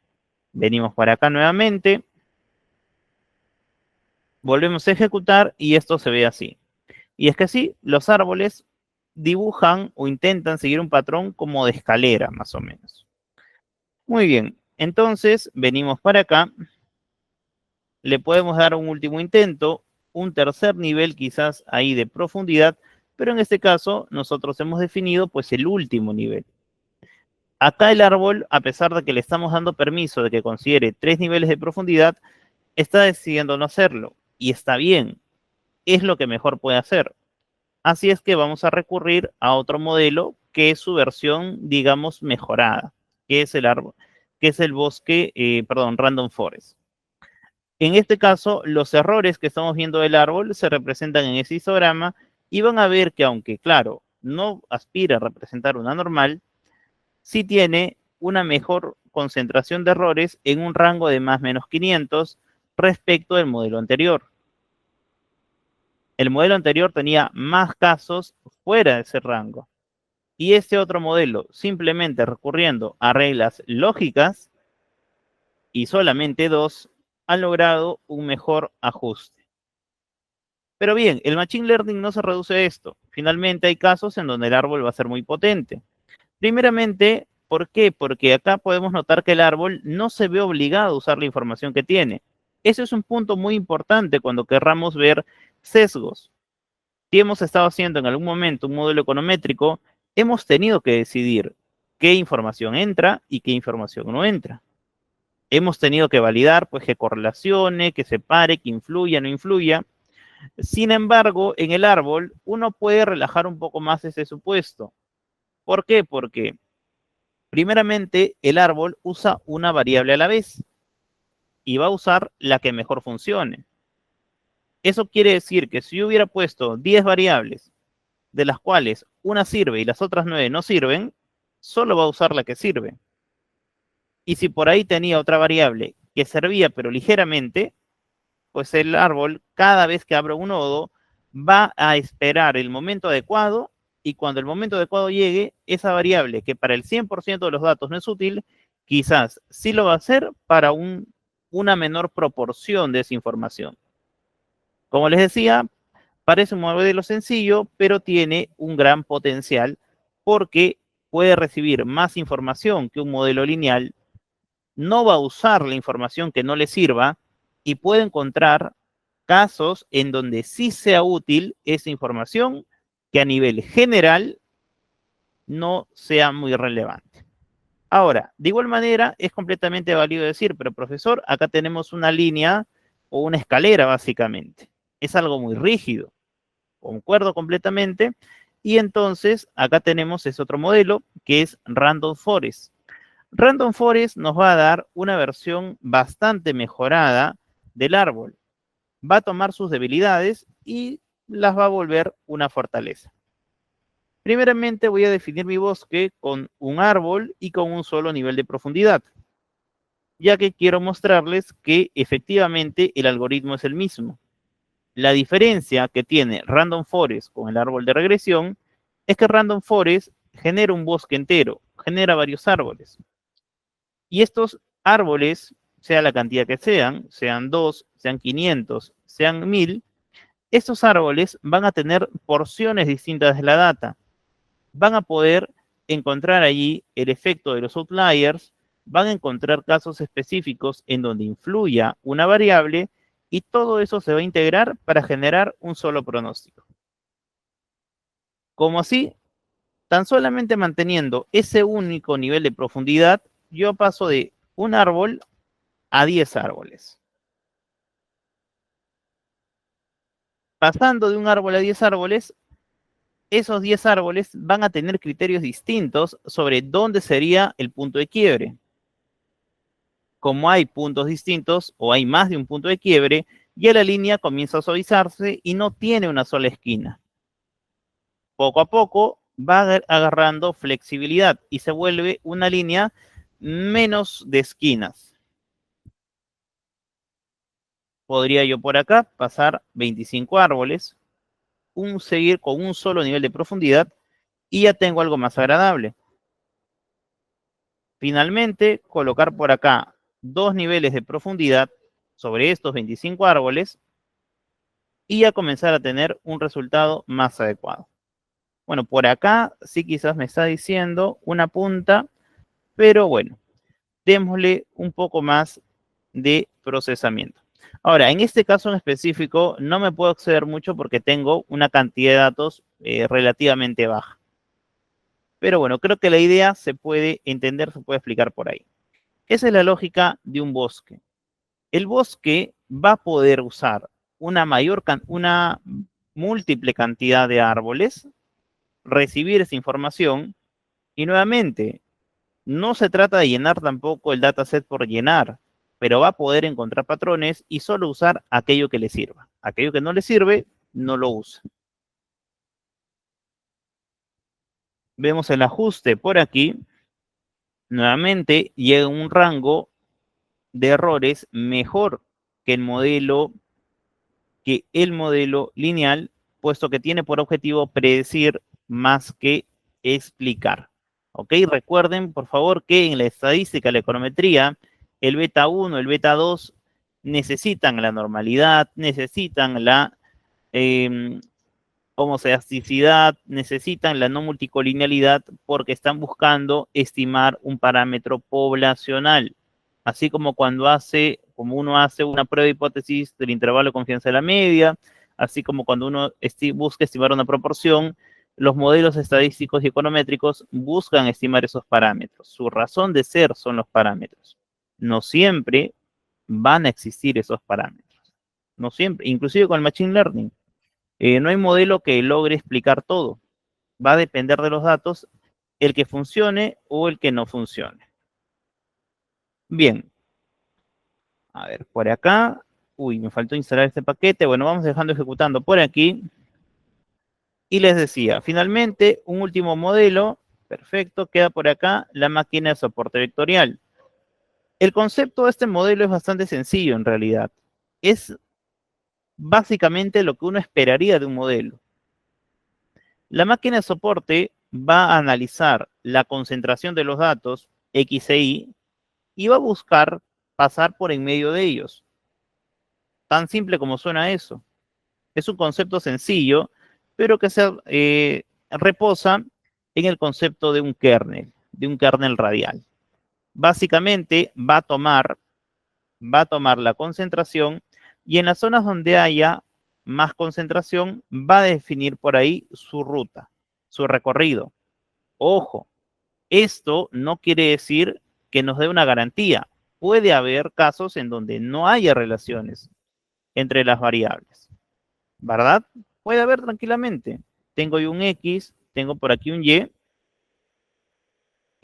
Venimos para acá nuevamente, volvemos a ejecutar y esto se ve así. Y es que sí, los árboles dibujan o intentan seguir un patrón como de escalera, más o menos. Muy bien, entonces venimos para acá, le podemos dar un último intento, un tercer nivel quizás ahí de profundidad, pero en este caso nosotros hemos definido pues el último nivel. Acá el árbol, a pesar de que le estamos dando permiso de que considere 3 niveles de profundidad, está decidiendo no hacerlo. Y está bien, es lo que mejor puede hacer. Así es que vamos a recurrir a otro modelo que es su versión, digamos, mejorada, que es el árbol, que es el bosque, Random Forest. En este caso, los errores que estamos viendo del árbol se representan en ese histograma y van a ver que aunque, claro, no aspira a representar una normal, sí tiene una mejor concentración de errores en un rango de más o menos 500 respecto del modelo anterior. El modelo anterior tenía más casos fuera de ese rango. Y este otro modelo, simplemente recurriendo a reglas lógicas y solamente 2, ha logrado un mejor ajuste. Pero bien, el Machine Learning no se reduce a esto. Finalmente hay casos en donde el árbol va a ser muy potente. Primeramente, ¿por qué? Porque acá podemos notar que el árbol no se ve obligado a usar la información que tiene. Ese es un punto muy importante cuando querramos ver sesgos. Si hemos estado haciendo en algún momento un modelo econométrico, hemos tenido que decidir qué información entra y qué información no entra. Hemos tenido que validar, pues, que correlacione, que separe, que influya, no influya. Sin embargo, en el árbol, uno puede relajar un poco más ese supuesto. ¿Por qué? Porque, primeramente, el árbol usa una variable a la vez y va a usar la que mejor funcione. Eso quiere decir que si yo hubiera puesto 10 variables, de las cuales una sirve y las otras 9 no sirven, solo va a usar la que sirve. Y si por ahí tenía otra variable que servía pero ligeramente, pues el árbol, cada vez que abra un nodo, va a esperar el momento adecuado y cuando el momento adecuado llegue, esa variable que para el 100% de los datos no es útil, quizás sí lo va a hacer para una menor proporción de esa información. Como les decía, parece un modelo sencillo, pero tiene un gran potencial porque puede recibir más información que un modelo lineal, no va a usar la información que no le sirva y puede encontrar casos en donde sí sea útil esa información que a nivel general no sea muy relevante. Ahora, de igual manera, es completamente válido decir, pero profesor, acá tenemos una línea o una escalera básicamente. Es algo muy rígido. Concuerdo completamente. Y entonces, acá tenemos ese otro modelo que es Random Forest. Random Forest nos va a dar una versión bastante mejorada del árbol. Va a tomar sus debilidades y las va a volver una fortaleza. Primeramente voy a definir mi bosque con un árbol y con un solo nivel de profundidad, ya que quiero mostrarles que efectivamente el algoritmo es el mismo. La diferencia que tiene Random Forest con el árbol de regresión es que Random Forest genera un bosque entero, genera varios árboles. Y estos árboles, sea la cantidad que sean 2, sean 500, sean 1000, estos árboles van a tener porciones distintas de la data. Van a poder encontrar allí el efecto de los outliers, van a encontrar casos específicos en donde influya una variable y todo eso se va a integrar para generar un solo pronóstico. Como así, tan solamente manteniendo ese único nivel de profundidad, yo paso de un árbol a 10 árboles. Pasando de un árbol a 10 árboles, esos 10 árboles van a tener criterios distintos sobre dónde sería el punto de quiebre. Como hay puntos distintos o hay más de un punto de quiebre, ya la línea comienza a suavizarse y no tiene una sola esquina. Poco a poco va agarrando flexibilidad y se vuelve una línea menos de esquinas. Podría yo por acá pasar 25 árboles, seguir con un solo nivel de profundidad y ya tengo algo más agradable. Finalmente, colocar por acá 2 niveles de profundidad sobre estos 25 árboles y ya comenzar a tener un resultado más adecuado. Bueno, por acá sí quizás me está diciendo una punta, pero bueno, démosle un poco más de procesamiento. Ahora, en este caso en específico, no me puedo acceder mucho porque tengo una cantidad de datos relativamente baja. Pero bueno, creo que la idea se puede entender, se puede explicar por ahí. Esa es la lógica de un bosque. El bosque va a poder usar una múltiple cantidad de árboles, recibir esa información y nuevamente, no se trata de llenar tampoco el dataset por llenar, pero va a poder encontrar patrones y solo usar aquello que le sirva. Aquello que no le sirve, no lo usa. Vemos el ajuste por aquí. Nuevamente llega un rango de errores mejor que el modelo lineal, puesto que tiene por objetivo predecir más que explicar. ¿Ok? Recuerden, por favor, que en la estadística, la econometría, el beta 1, el beta 2 necesitan la normalidad, necesitan la homocedasticidad, necesitan la no multicolinealidad porque están buscando estimar un parámetro poblacional. Así como como uno hace una prueba de hipótesis del intervalo de confianza de la media, así como cuando uno busca estimar una proporción, los modelos estadísticos y econométricos buscan estimar esos parámetros. Su razón de ser son los parámetros. No siempre van a existir esos parámetros. No siempre, inclusive con el Machine Learning. No hay modelo que logre explicar todo. Va a depender de los datos el que funcione o el que no funcione. Bien. A ver, por acá. Uy, me faltó instalar este paquete. Bueno, vamos dejando ejecutando por aquí. Y les decía, finalmente, un último modelo. Perfecto, queda por acá la máquina de soporte vectorial. El concepto de este modelo es bastante sencillo en realidad. Es básicamente lo que uno esperaría de un modelo. La máquina de soporte va a analizar la concentración de los datos X e Y y va a buscar pasar por en medio de ellos. Tan simple como suena eso. Es un concepto sencillo, pero que se reposa en el concepto de un kernel radial. Básicamente va a tomar la concentración Y en las zonas donde haya más concentración, va a definir por ahí su ruta, su recorrido. Ojo, esto no quiere decir que nos dé una garantía. Puede haber casos en donde no haya relaciones entre las variables, ¿verdad? Puede haber tranquilamente. Tengo yo un X, tengo por aquí un y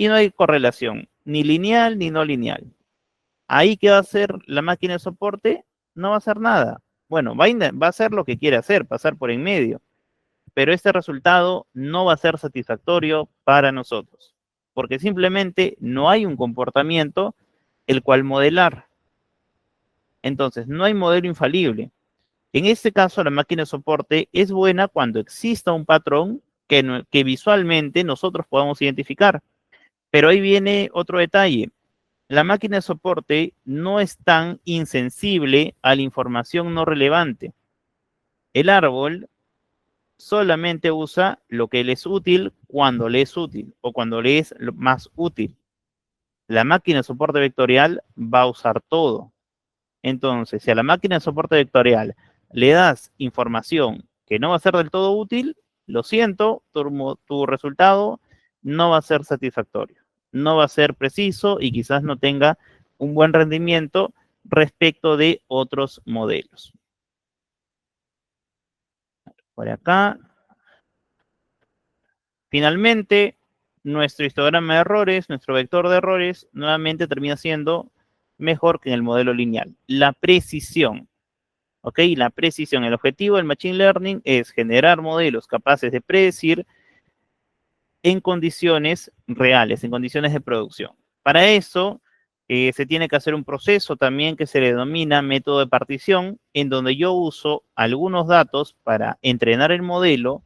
no hay correlación, ni lineal ni no lineal. Ahí, ¿qué va a hacer la máquina de soporte? No va a hacer nada. Bueno, va a hacer lo que quiere hacer, pasar por en medio, pero este resultado no va a ser satisfactorio para nosotros, porque simplemente no hay un comportamiento el cual modelar. Entonces, no hay modelo infalible. En este caso, la máquina de soporte es buena cuando exista un patrón que visualmente nosotros podamos identificar. Pero ahí viene otro detalle. La máquina de soporte no es tan insensible a la información no relevante. El árbol solamente usa lo que le es útil cuando le es útil o cuando le es más útil. La máquina de soporte vectorial va a usar todo. Entonces, si a la máquina de soporte vectorial le das información que no va a ser del todo útil, lo siento, tu resultado no va a ser satisfactorio, no va a ser preciso y quizás no tenga un buen rendimiento respecto de otros modelos. Por acá. Finalmente, nuestro histograma de errores, nuestro vector de errores, nuevamente termina siendo mejor que en el modelo lineal. La precisión. ¿Ok? La precisión. El objetivo del Machine Learning es generar modelos capaces de predecir en condiciones reales, en condiciones de producción. Para eso, se tiene que hacer un proceso también que se le denomina método de partición, en donde yo uso algunos datos para entrenar el modelo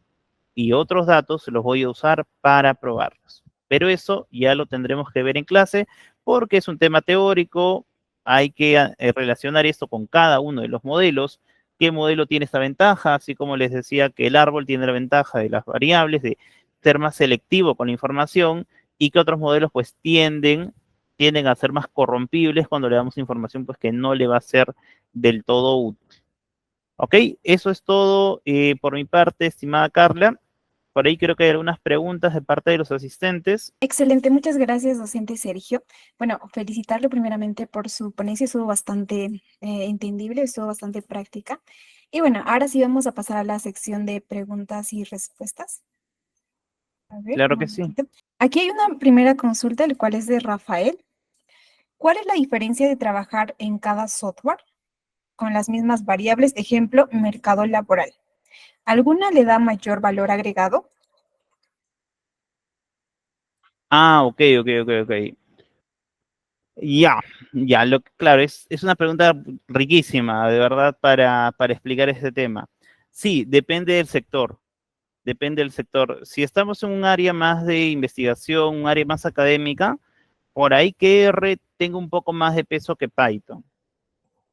y otros datos los voy a usar para probarlos. Pero eso ya lo tendremos que ver en clase porque es un tema teórico, hay que relacionar esto con cada uno de los modelos. ¿Qué modelo tiene esta ventaja? Así como les decía que el árbol tiene la ventaja de las variables, de ser más selectivo con la información y que otros modelos pues tienden a ser más corrompibles cuando le damos información pues que no le va a ser del todo útil. Ok, eso es todo por mi parte, estimada Carla. Por ahí creo que hay algunas preguntas de parte de los asistentes. Excelente, muchas gracias, docente Sergio. Bueno, felicitarlo primeramente por su ponencia, estuvo bastante entendible, estuvo bastante práctica. Y bueno, ahora sí vamos a pasar a la sección de preguntas y respuestas. A ver, Claro un que sí. momentito. Aquí hay una primera consulta, el cual es de Rafael. ¿Cuál es la diferencia de trabajar en cada software con las mismas variables? Ejemplo, mercado laboral. ¿Alguna le da mayor valor agregado? Ah, ok, ok, ok, ok. Ya, ya, claro, es una pregunta riquísima, de verdad, para explicar este tema. Sí, depende del sector, depende del sector. Si estamos en un área más de investigación, un área más académica, por ahí que R tenga un poco más de peso que Python.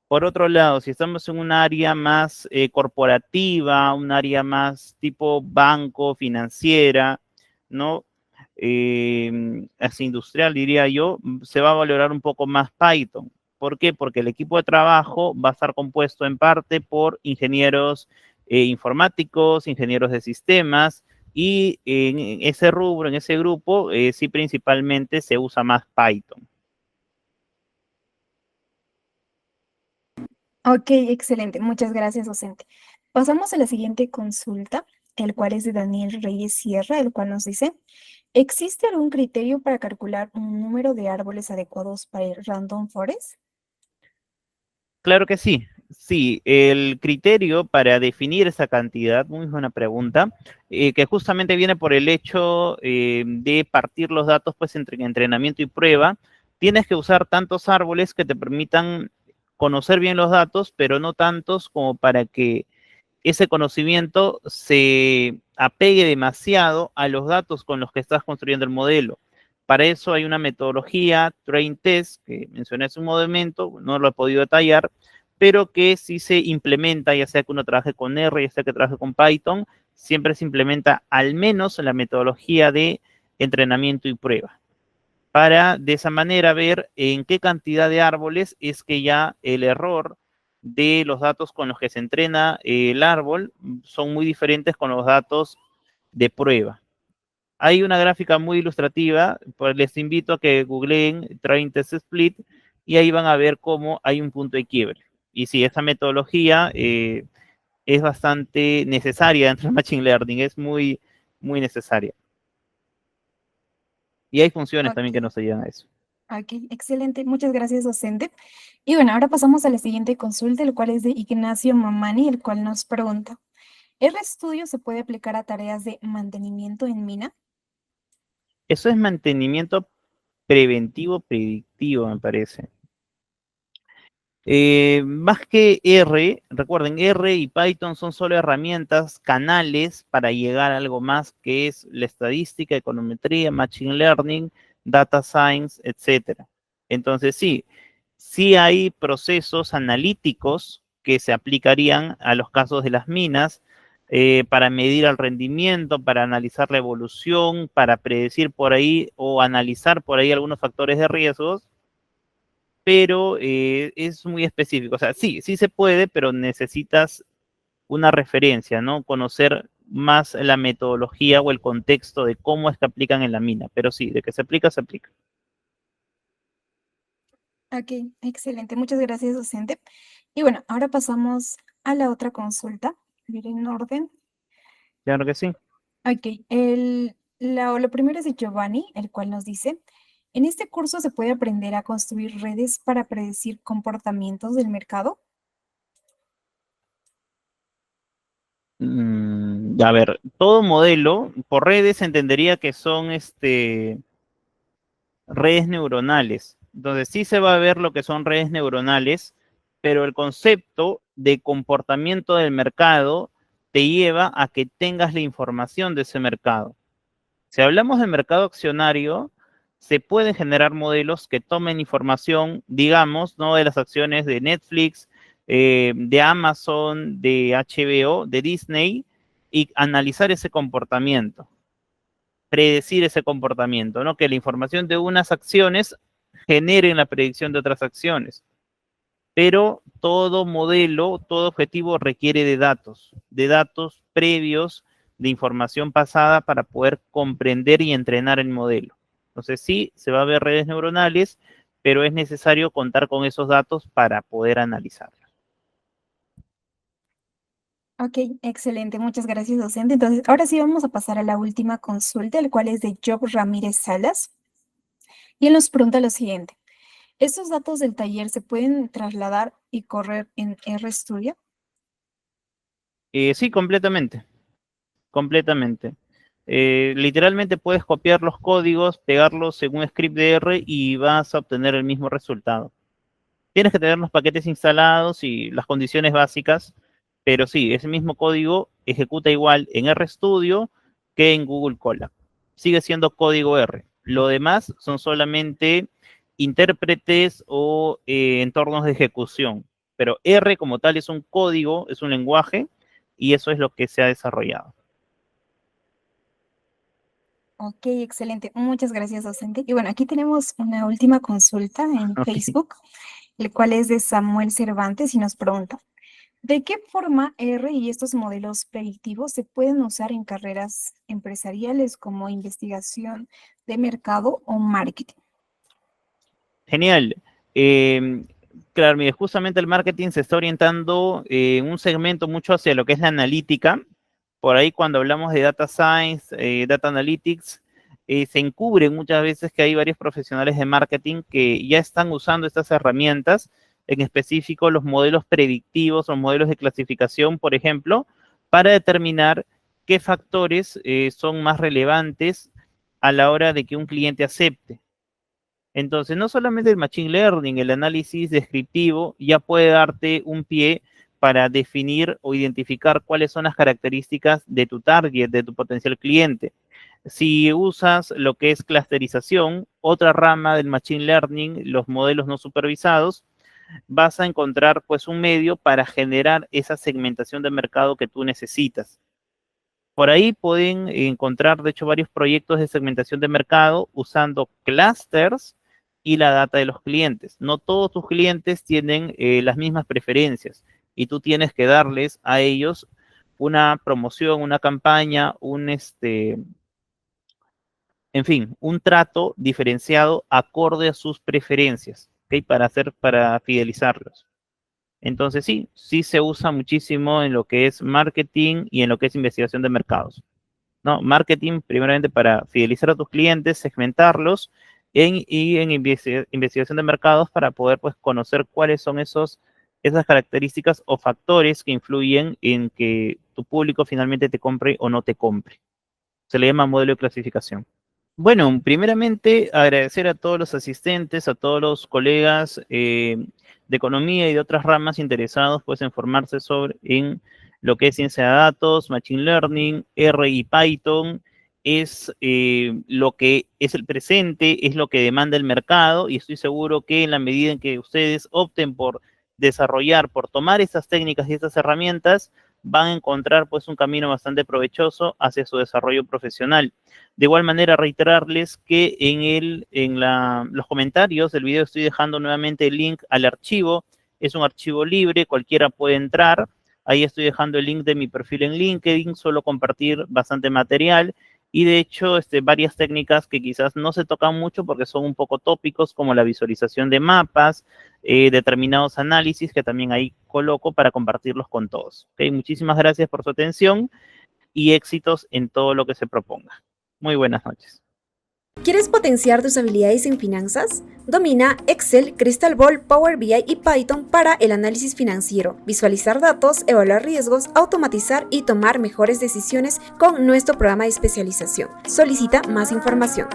Por otro lado, si estamos en un área más corporativa, un área más tipo banco, financiera, ¿no? Así industrial, diría yo, se va a valorar un poco más Python. ¿Por qué? Porque el equipo de trabajo va a estar compuesto en parte por ingenieros informáticos, ingenieros de sistemas, y en ese rubro, en ese grupo, sí principalmente se usa más Python. Ok, excelente. Muchas gracias, docente. Pasamos a la siguiente consulta, el cual es de Daniel Reyes Sierra, el cual nos dice, ¿existe algún criterio para calcular un número de árboles adecuados para el random forest? Claro que sí. Sí, el criterio para definir esa cantidad, muy buena pregunta, que justamente viene por el hecho de partir los datos pues entre entrenamiento y prueba, tienes que usar tantos árboles que te permitan conocer bien los datos, pero no tantos como para que ese conocimiento se apegue demasiado a los datos con los que estás construyendo el modelo. Para eso hay una metodología, Train Test, que mencioné hace un momento, no lo he podido detallar, pero que sí se implementa, ya sea que uno trabaje con R, ya sea que trabaje con Python, siempre se implementa al menos la metodología de entrenamiento y prueba, para de esa manera ver en qué cantidad de árboles es que ya el error de los datos con los que se entrena el árbol son muy diferentes con los datos de prueba. Hay una gráfica muy ilustrativa, pues les invito a que googleen Train Test Split y ahí van a ver cómo hay un punto de quiebre. Y sí, esa metodología es bastante necesaria dentro del Machine Learning, es muy, muy necesaria. Y hay funciones también que Ok, nos ayudan a eso. ok, excelente. Muchas gracias, docente. Y bueno, ahora pasamos a la siguiente consulta, el cual es de Ignacio Mamani, el cual nos pregunta, ¿RStudio se puede aplicar a tareas de mantenimiento en mina? Eso es mantenimiento preventivo, predictivo, me parece. Más que R, recuerden, R y Python son solo herramientas, canales para llegar a algo más que es la estadística, econometría, machine learning, data science, etcétera. Entonces, sí, sí hay procesos analíticos que se aplicarían a los casos de las minas para medir el rendimiento, para analizar la evolución, para predecir por ahí o analizar por ahí algunos factores de riesgos, pero es muy específico. O sea, sí, sí se puede, pero necesitas una referencia, ¿no? Conocer más la metodología o el contexto de cómo es que aplican en la mina. Pero sí, de que se aplica, se aplica. Ok, excelente. Muchas gracias, docente. Y bueno, ahora pasamos a la otra consulta. A ver en orden. Claro que sí. Ok, lo primero es de Giovanni, el cual nos dice, en este curso se puede aprender a construir redes para predecir comportamientos del mercado. A ver, todo modelo por redes se entendería que son redes neuronales. Entonces sí se va a ver lo que son redes neuronales, pero el concepto de comportamiento del mercado te lleva a que tengas la información de ese mercado. Si hablamos de mercado accionario, se pueden generar modelos que tomen información, digamos, ¿no? De las acciones de Netflix, de Amazon, de HBO, de Disney, y analizar ese comportamiento, predecir ese comportamiento, ¿no? Que la información de unas acciones genere la predicción de otras acciones. Pero todo modelo, todo objetivo requiere de datos previos, de información pasada para poder comprender y entrenar el modelo. Entonces sí, se va a ver redes neuronales, pero es necesario contar con esos datos para poder analizarlos. Ok, excelente. Muchas gracias, docente. Entonces, ahora sí vamos a pasar a la última consulta, el cual es de Job Ramírez Salas. Y él nos pregunta lo siguiente. ¿Estos datos del taller se pueden trasladar y correr en RStudio? Sí, completamente, completamente. Literalmente puedes copiar los códigos, pegarlos en un script de R y vas a obtener el mismo resultado. Tienes que tener los paquetes instalados y las condiciones básicas, pero sí, ese mismo código ejecuta igual en RStudio que en Google Colab. Sigue siendo código R. Lo demás son solamente intérpretes o entornos de ejecución, pero R como tal es un código, es un lenguaje, y eso es lo que se ha desarrollado. Ok, excelente. Muchas gracias, docente. Y bueno, aquí tenemos una última consulta en Ok. Facebook, el cual es de Samuel Cervantes y nos pregunta, ¿de qué forma R y estos modelos predictivos se pueden usar en carreras empresariales como investigación de mercado o marketing? Genial. Claro, mire, justamente el marketing se está orientando en un segmento mucho hacia lo que es la analítica. Por ahí cuando hablamos de data science, data analytics, se encubre muchas veces que hay varios profesionales de marketing que ya están usando estas herramientas, en específico los modelos predictivos o modelos de clasificación, por ejemplo, para determinar qué factores son más relevantes a la hora de que un cliente acepte. Entonces, no solamente el Machine Learning, el análisis descriptivo ya puede darte un pie para definir o identificar cuáles son las características de tu target, de tu potencial cliente. Si usas lo que es clusterización, otra rama del Machine Learning, los modelos no supervisados, vas a encontrar pues un medio para generar esa segmentación de mercado que tú necesitas. Por ahí pueden encontrar, de hecho, varios proyectos de segmentación de mercado usando clusters y la data de los clientes. No todos tus clientes tienen las mismas preferencias y tú tienes que darles a ellos una promoción, una campaña, en fin, un trato diferenciado acorde a sus preferencias, ¿ok? Para fidelizarlos. Entonces sí se usa muchísimo en lo que es marketing y en lo que es investigación de mercados, ¿no? Marketing, primeramente para fidelizar a tus clientes, segmentarlos, y en investigación de mercados para poder, pues, conocer cuáles son esas características o factores que influyen en que tu público finalmente te compre o no te compre. Se le llama modelo de clasificación. Bueno, primeramente agradecer a todos los asistentes, a todos los colegas de economía y de otras ramas interesados, pues, en formarse en lo que es ciencia de datos, machine learning, R y Python. Es lo que es el presente, es lo que demanda el mercado, y estoy seguro que en la medida en que ustedes opten por desarrollar, por tomar estas técnicas y estas herramientas, van a encontrar, pues, un camino bastante provechoso hacia su desarrollo profesional. De igual manera, reiterarles que en los comentarios del video estoy dejando nuevamente el link al archivo. Es un archivo libre, cualquiera puede entrar. Ahí estoy dejando el link de mi perfil en LinkedIn, suelo compartir bastante material y, de hecho, varias técnicas que quizás no se tocan mucho porque son un poco tópicos, como la visualización de mapas, determinados análisis que también ahí coloco para compartirlos con todos. ¿Okay? Muchísimas gracias por su atención y éxitos en todo lo que se proponga. Muy buenas noches. ¿Quieres potenciar tus habilidades en finanzas? Domina Excel, Crystal Ball, Power BI y Python para el análisis financiero, visualizar datos, evaluar riesgos, automatizar y tomar mejores decisiones con nuestro programa de especialización. Solicita más información.